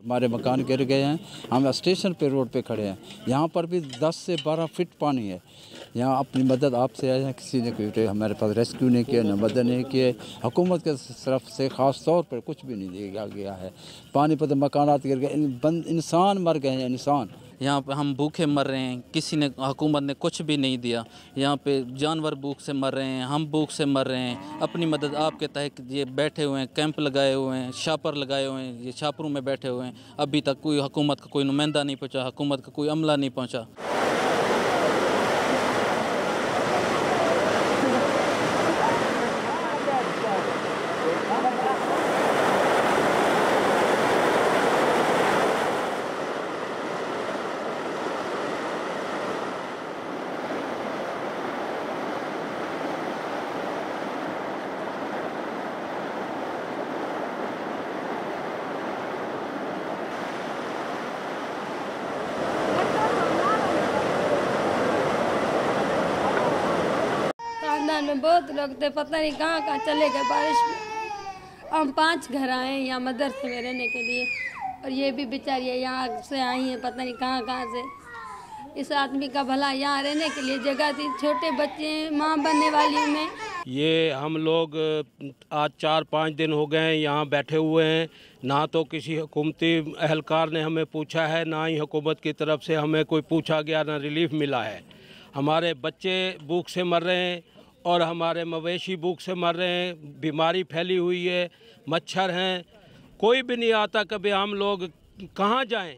हमारे मकान गिर गए हैं। हम स्टेशन पे रोड पे खड़े हैं, यहाँ पर भी 10 से 12 फीट पानी है। यहाँ अपनी मदद आपसे आए हैं, किसी ने कोई हमारे पास रेस्क्यू नहीं किया, न मदद नहीं किए। हुकूमत के तरफ से ख़ास तौर पर कुछ भी नहीं दिया गया है। पानी पर तो मकानात गिर गए, इंसान मर गए हैं, इंसान। यहाँ पे हम भूखे मर रहे हैं, किसी ने हुकूमत ने कुछ भी नहीं दिया। यहाँ पे जानवर भूख से मर रहे हैं, हम भूख से मर रहे हैं। अपनी मदद आपके तहत ये बैठे हुए हैं, कैंप लगाए हुए हैं, छापर लगाए हुए हैं, ये छापरों में बैठे हुए हैं। अभी तक कोई हुकूमत का कोई नुमाइंदा नहीं पहुँचा, हुकूमत का कोई अमला नहीं पहुँचा। खानदान में बहुत लोग थे, पता नहीं कहाँ कहाँ चले गए बारिश में। हम 5 घर आए हैं यहाँ मदरसे में रहने के लिए, और ये भी बेचारी यहाँ से आई हैं, पता नहीं कहाँ कहाँ से। इस आदमी का भला यहाँ रहने के लिए जगह थी, छोटे बच्चे हैं, माँ बनने वाली हूँ मैं। ये हम लोग आज 4-5 दिन हो गए हैं यहाँ बैठे हुए हैं। ना तो किसी हुकूमती एहलकार ने हमें पूछा है, ना ही हुकूमत की तरफ से हमें कोई पूछा गया, ना रिलीफ मिला है। हमारे बच्चे भूख से मर रहे हैं और हमारे मवेशी भूख से मर रहे हैं। बीमारी फैली हुई है, मच्छर हैं, कोई भी नहीं आता। कभी हम लोग कहाँ जाएं?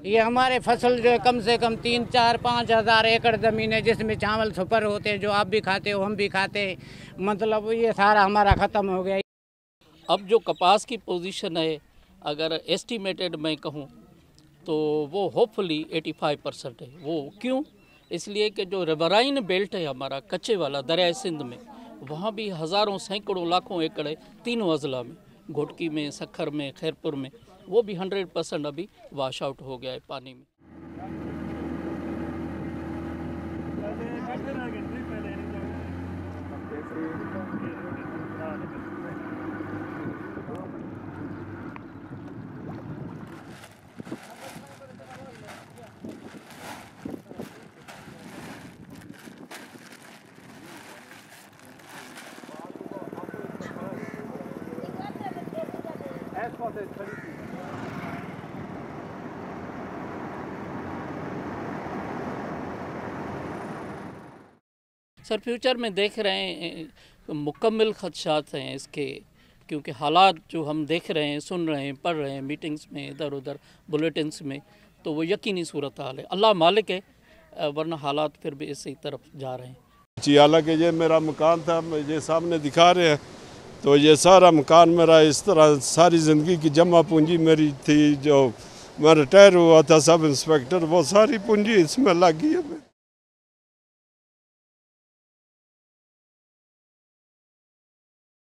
ये हमारे फसल जो है कम से कम 3-4-5 हज़ार एकड़ ज़मीन है, जिसमें चावल सुपर होते हैं, जो आप भी खाते हो हम भी खाते हैं। मतलब ये सारा हमारा ख़त्म हो गया। अब जो कपास की पोजीशन है, अगर एस्टिमेटेड मैं कहूँ तो वो होपफुली 85% है। वो क्यों? इसलिए कि जो रिवराइन बेल्ट है हमारा कच्चे वाला दरिया सिंध में, वहाँ भी हज़ारों सैकड़ों लाखों एकड़ है तीनों अजला में, घोटकी में, सखर में, खैरपुर में। वो भी 100% अभी वाश आउट हो गया है पानी में। सर फ्यूचर में देख रहे हैं मुकम्मल खदशात हैं इसके, क्योंकि हालात जो हम देख रहे हैं, सुन रहे हैं, पढ़ रहे हैं मीटिंग्स में, इधर उधर बुलेटिन्स में, तो वो यकीनी सूरत हाल है। अल्लाह मालिक है, वरना हालात फिर भी इसी तरफ जा रहे हैं जी। हालांकि ये मेरा मकान था, ये सामने दिखा रहे हैं, तो ये सारा मकान मेरा इस तरह सारी ज़िंदगी की जमा पूंजी मेरी थी। जो मैं रिटायर हुआ था सब इंस्पेक्टर, वो सारी पूंजी इसमें लग गई है।